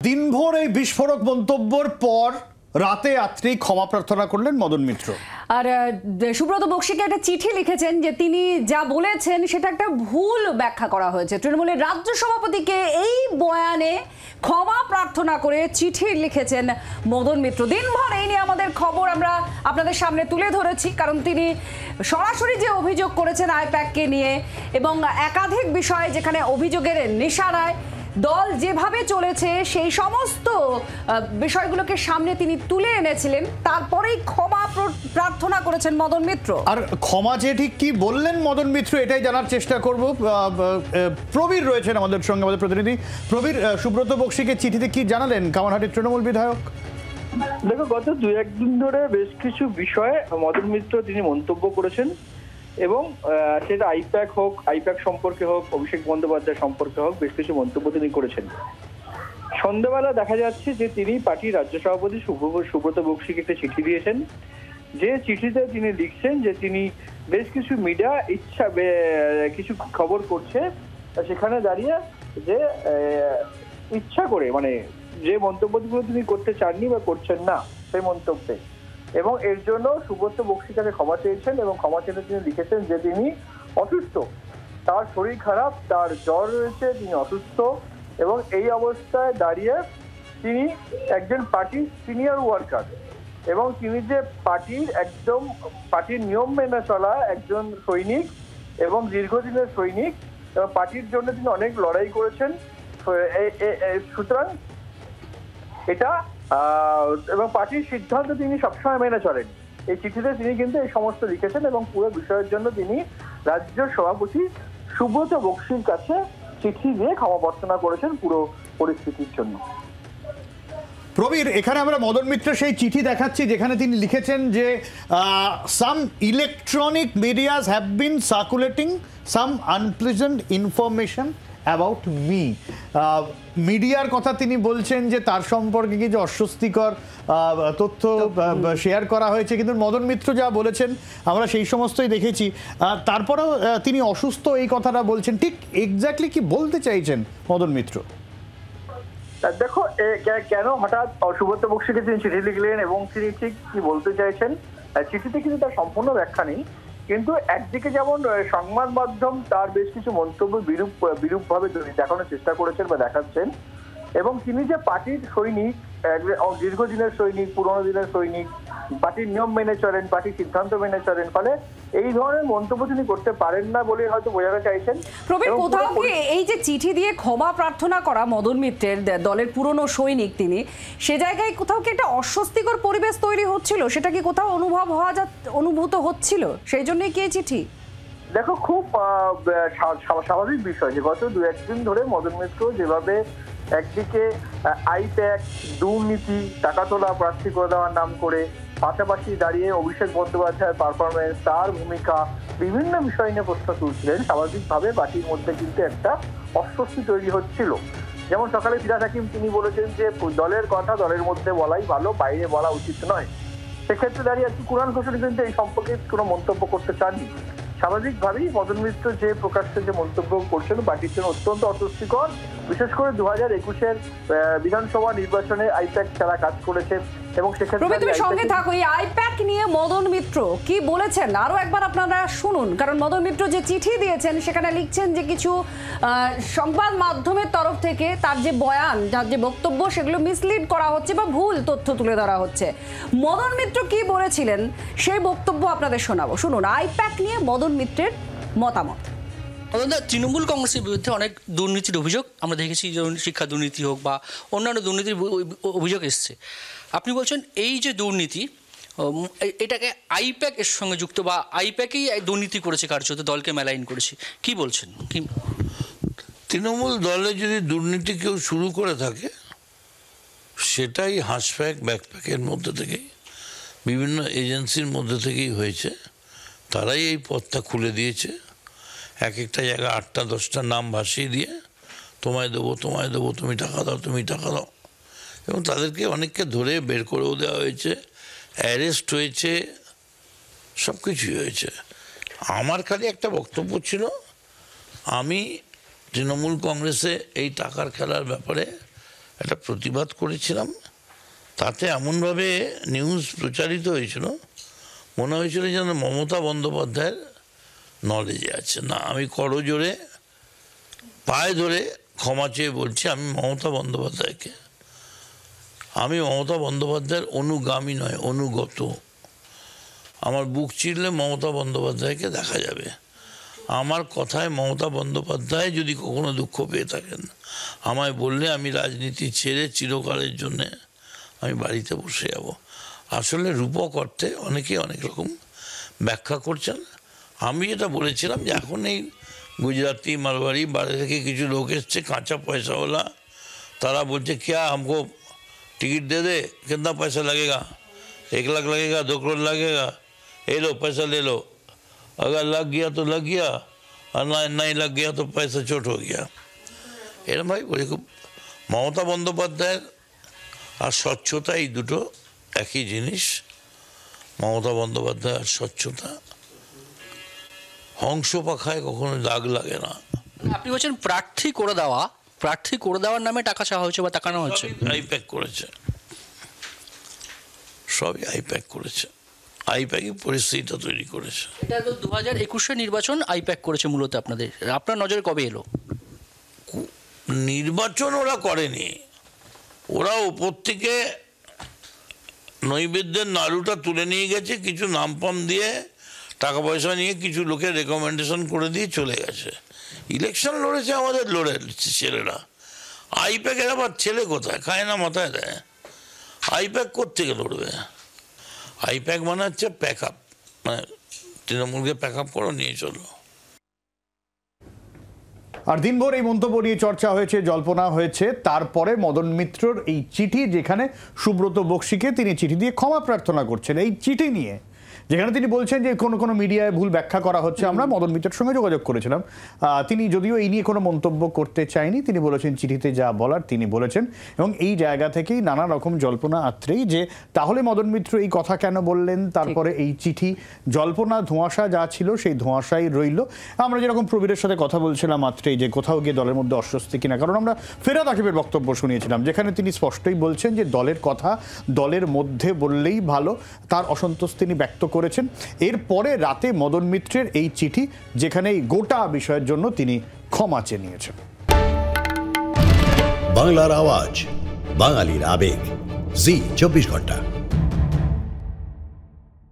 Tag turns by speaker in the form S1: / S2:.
S1: দিনভর এই বিস্ফোরক মন্তব্যের পর রাতে রাত্রি ক্ষমা প্রার্থনা করলেন মদন মিত্র।
S2: আর সুব্রত বক্সিকে একটা চিঠি লিখেছেন যে তিনি যা বলেছেন সেটা একটা ভুল ব্যাখ্যা করা হয়েছে। তৃণমূলের রাজ্য সভাপতিকে এই বয়ানে ক্ষমা প্রার্থনা করে চিঠি লিখেছেন মদন মিত্র। দিনভর এই নিয়ে আমাদের খবর আমরা আপনাদের সামনে তুলে ধরেছি, কারণ তিনি সরাসরি যে অভিযোগ করেছেন আইপ্যাককে নিয়ে এবং একাধিক বিষয় যেখানে অভিযোগের নিশানায় দল যেভাবে চলেছে সেই সমস্ত বিষয়গুলোকে সামনে তিনি তুলে এনেছিলেন, তারপরেই ক্ষমা প্রার্থনা করেছেন মদন মিত্র। আর
S1: ক্ষমা যে ঠিক কি বললেন মদন মিত্র এটাই জানার চেষ্টা করব। প্রবীর রয়েছেন আমাদের সঙ্গে, আমাদের প্রতিনিধি প্রবীর। সুব্রত বক্সিকে চিঠিতে কি জানালেন কামারহাটির তৃণমূল বিধায়ক?
S3: দেখো, গত 2-1 দিন ধরে বেশ কিছু বিষয়ে মদন মিত্র তিনি মন্তব্য করেছেন এবং সেটা আইপ্যাক হোক, আইপ্যাক সম্পর্কে হোক, অভিষেক বন্দ্যোপাধ্যায় সম্পর্কে হোক, বেশ কিছু মন্তব্য তিনি করেছেন। সন্ধ্যাবেলা দেখা যাচ্ছে যে তিনি পার্টির রাজ্য সভাপতি সুব্রত বক্সিকে একটা চিঠি দিয়েছেন, যে চিঠিতে তিনি লিখছেন যে তিনি বেশ কিছু মিডিয়া কিছু খবর করছে, সেখানে দাঁড়িয়ে যে ইচ্ছা করে মানে যে মন্তব্যগুলো তিনি করতে চাননি বা করছেন না সেই মন্তব্যে, এবং এর জন্য সুব্রত বক্সির কাছে ক্ষমা চেয়েছেন এবং ক্ষমা চেয়ে তিনি লিখেছেন যে তিনি অসুস্থ, তার শরীর খারাপ, তার জ্বর রয়েছে, তিনি অসুস্থ এবং এই অবস্থায় দাঁড়িয়ে তিনি একজন পার্টির সিনিয়র ওয়ার্কার এবং তিনি যে পার্টির নিয়ম মেনে চলা একজন সৈনিক এবং দীর্ঘদিনের সৈনিক এবং পার্টির জন্য তিনি অনেক লড়াই করেছেন। সুতরাং এটা এবং পার্টির সিদ্ধান্ত তিনি সবসময় মেনে চলেন। এই চিঠিতে তিনি কিন্তু এই সমস্ত লিখেছেন এবং পুরো বিষয়ের জন্য তিনি রাজ্য সভাপতি সুব্রত বক্সির কাছে চিঠি দিয়ে ক্ষমা প্রার্থনা করেছেন পুরো পরিস্থিতির জন্য।
S1: প্রবীর, এখানে আমরা মদন মিত্রের সেই চিঠি দেখাচ্ছি যেখানে তিনি লিখেছেন যে some electronic medias have been circulating some unpleasant information about me. মিডিয়ার কথা তিনি বলছেন যে তার সম্পর্কে কিছু অস্বস্তিকর তথ্য শেয়ার করা হয়েছে, কিন্তু মদন মিত্র যা বলেছেন আমরা সেই সমস্তই দেখেছি। তারপরেও তিনি অসুস্থ এই কথাটা বলছেন, ঠিক এক্স্যাক্টলি কি বলতে চাইছেন মদন মিত্র?
S3: দেখো, কেন হঠাৎ সুব্রত বক্সিকে তিনি চিঠি লিখলেন এবং তিনি ঠিক কি বলতে চাইছেন চিঠিতে কিন্তু তার সম্পূর্ণ ব্যাখ্যা নেই, কিন্তু একদিকে যেমন সংবাদ মাধ্যম তার বেশ কিছু মন্তব্য বিরূপভাবে দেখানোর চেষ্টা করেছেন বা দেখাচ্ছেন, এবং তিনি যে পার্টির সৈনিক, দীর্ঘদিনের সৈনিক, পুরোনো দিনের সৈনিক, পার্টির নিয়ম মেনে চলেন, পার্টির সিদ্ধান্ত মেনে চলেন, ফলে এই ধরনের মন্তব্য তিনি করতে পারেন না বলে হয়তো বোঝাতে চাইছেন।
S2: প্রবীর, কোথাও কি এই যে চিঠি দিয়ে ক্ষমা প্রার্থনা করা মদন মিত্রের, দলের পুরনো সৈনিক তিনি, সে জায়গায় কোথাও কি একটা অস্বস্তিকর পরিবেশ তৈরি হচ্ছিল? সেটা কি কোথাও অনুভূত হচ্ছিল? সেই জন্যই কি এই চিঠি?
S3: দেখো, খুব স্বাভাবিক বিষয় যে গত 2-1 দিন ধরে মদন মিত্র যেভাবে একদিকে আইপ্যাক, দুর্নীতি, টাকা তোলা, প্রার্থী করে দেওয়ার নাম করে, পাশাপাশি দাঁড়িয়ে অভিষেক বন্দ্যোপাধ্যায়ের পারফরমেন্স, তার ভূমিকা, বিভিন্ন বিষয় নিয়ে প্রশ্ন তুলছিলেন, স্বাভাবিকভাবে পার্টির মধ্যে কিন্তু একটা অস্বস্তি তৈরি হচ্ছিল। যেমন সকালে ফিরাদ হাকিম তিনি বলেছেন যে দলের কথা দলের মধ্যে বলাই ভালো, বাইরে বলা উচিত নয়। সেক্ষেত্রে দাঁড়িয়ে আজকে কুণাল ঘোষাল কিন্তু এই সম্পর্কে কোনো মন্তব্য করতে চাননি। স্বাভাবিকভাবেই মদন মিত্র যে প্রকাশ্যে যে মন্তব্য করছেন পার্টির জন্য অত্যন্ত অস্বস্তিকর, বিশেষ করে 2021-এর বিধানসভা নির্বাচনে আইপ্যাক ছাড়া কাজ করেছে এবং সেক্ষেত্রে
S2: তুমি সঙ্গে থাকো। এই আইপ্যাক নিয়ে মদন মিত্র কি বলেছেন আরো একবার আপনারা শুনুন, কারণ মদন মিত্র যে চিঠি দিয়েছেন সেখানে লিখছেন যে কিছু সংবাদ মাধ্যমের তরফ থেকে তার যে বয়ান, যার যে বক্তব্য, সেগুলো মিসলিড করা হচ্ছে বা ভুল তথ্য তুলে ধরা হচ্ছে। মদন মিত্র কি বলেছিলেন সেই বক্তব্য আপনাদের শোনাবো, শুনুন আইপ্যাক নিয়ে মদন মিত্রের মতামত।
S4: তৃণমূল কংগ্রেসের বিরুদ্ধে অনেক দুর্নীতির অভিযোগ আমরা দেখেছি, যেমন শিক্ষা দুর্নীতি হোক বা অন্যান্য দুর্নীতির অভিযোগ এসছে। আপনি বলছেন এই যে দুর্নীতি, এটাকে আইপ্যাক এর সঙ্গে যুক্ত বা আইপ্যাকই দুর্নীতি করেছে, কার্যত দলকে মেলাইন করেছে, কি বলছেন? কি
S5: তৃণমূল দলে যদি দুর্নীতি কেউ শুরু করে থাকে সেটাই হাঁসপ্যাক ব্যাকপ্যাকের মধ্যে থেকেই, বিভিন্ন এজেন্সির মধ্যে থেকেই হয়েছে। তারাই এই পথটা খুলে দিয়েছে, এক একটা জায়গায় 8টা-10টা নাম ভাসিয়ে দিয়ে তোমায় দেবো, তুমি টাকা দাও, তুমি টাকা দাও, এবং তাদেরকে অনেককে ধরে বের করেও দেওয়া হয়েছে, অ্যারেস্ট হয়েছে, সব কিছুই হয়েছে। আমার খালি একটা বক্তব্য ছিল, আমি তৃণমূল কংগ্রেসে এই টাকার খেলার ব্যাপারে একটা প্রতিবাদ করেছিলাম, তাতে এমনভাবে নিউজ প্রচারিত হয়েছিল, মনে হয়েছিল যেন মমতা বন্দ্যোপাধ্যায়ের নলেজে আছে। না, আমি করজোড়ে পায়ে ধরে ক্ষমা চেয়ে বলছি, আমি মমতা বন্দ্যোপাধ্যায়ের অনুগামী নয়, অনুগত। আমার বুক চিরলে মমতা বন্দ্যোপাধ্যায়কে দেখা যাবে। আমার কথায় মমতা বন্দ্যোপাধ্যায় যদি কখনো দুঃখ পেয়ে থাকেন, আমায় বললে আমি রাজনীতি ছেড়ে চিরকালের জন্যে আমি বাড়িতে বসে যাব। আসলে রূপক অর্থে অনেকেই অনেক রকম ব্যাখ্যা করছেন। আমি যেটা বলেছিলাম যে এখন এই গুজরাটি মারওয়ারি বাইরে থেকে কিছু লোক এসছে কাঁচা পয়সাওয়ালা, তারা বলছে क्या हमको टिकट दे दे, कितना पैसा लगेगा, 1 लाख लगेगा, 2 करोड़ लगेगा, ये लो पैसा ले लो, अगर लग गया तो लग गया और नहीं लग गया तो पैसा चोट हो गया। এরকম ভাই বলি, খুব মমতা বন্দ্যোপাধ্যায়ের আর স্বচ্ছতা এই দুটো একই জিনিস। মমতা বন্দ্যোপাধ্যায় আর স্বচ্ছতা, হংস পাখায় কখনো দাগ লাগে না।
S4: আপনি বলছেন প্রার্থী করে দেওয়ার নামে টাকা চাওয়া হয়েছে বা টাকা নেওয়া হচ্ছে?
S5: আইপ্যাক করেছে, সবই আইপ্যাক করেছে, আইপ্যাকই পরিস্থিতিটা তৈরি করেছে।
S4: এটা তো 2021 নির্বাচন আইপ্যাক করেছে মূলত আপনাদের, আপনার নজরে কবে এলো?
S5: নির্বাচন ওরা করেনি, ওরা ওপর থেকে নৈবেদ্যের নাড়ুটা তুলে নিয়ে গেছে, কিছু নামপাম দিয়ে টাকা পয়সা নিয়ে কিছু লোকের রেকমেন্ডেশন করে দিয়ে চলে গেছে। ইলেকশন লড়েছে আমাদের ছেলেরা। আইপ্যাকের আবার ছেলে কোথায়, খায় না মাথায় দেয়। আইপ্যাক কোত্থেকে লড়বে? আইপ্যাক মানে হচ্ছে প্যাক আপ, মানে তৃণমূলকে প্যাক আপ করো, নিয়ে চলো।
S1: আর দিনভর এই মন্তব্য নিয়ে চর্চা হয়েছে, জল্পনা হয়েছে। তারপরে মদন মিত্রর এই চিঠি, যেখানে সুব্রত বক্সিকে তিনি চিঠি দিয়ে ক্ষমা প্রার্থনা করছেন, এই চিঠি নিয়ে যেখানে তিনি বলছেন যে কোনো মিডিয়ায় ভুল ব্যাখ্যা করা হচ্ছে। আমরা মদন মিত্রের সঙ্গে যোগাযোগ করেছিলাম, তিনি যদিও এই নিয়ে কোনো মন্তব্য করতে চাইনি। তিনি বলেছেন চিঠিতে যা বলার তিনি বলেছেন, এবং এই জায়গা থেকেই নানা রকম জল্পনা আত্রেই যে তাহলে মদন মিত্র এই কথা কেন বললেন, তারপরে এই চিঠি, জল্পনা ধোঁয়াশা যা ছিল সেই ধোঁয়াশাই রইল। আমরা যেরকম প্রবীরের সাথে কথা বলছিলাম আত্রেই যে কোথাও গিয়ে দলের মধ্যে অস্বস্তি কিনা, কারণ আমরা ফেরাদ আকিবের বক্তব্য শুনিয়েছিলাম যেখানে তিনি স্পষ্টই বলছেন যে দলের কথা দলের মধ্যে বললেই ভালো, তার অসন্তোষ তিনি ব্যক্ত করেছেন। এরপরে রাতে মদন মিত্রের এই চিঠি, যেখানে এই গোটা বিষয়ের জন্য তিনি ক্ষমা চেয়ে নিয়েছেন।
S6: বাংলার আওয়াজ, বাঙালির আবেগ, জি 24 ঘন্টা।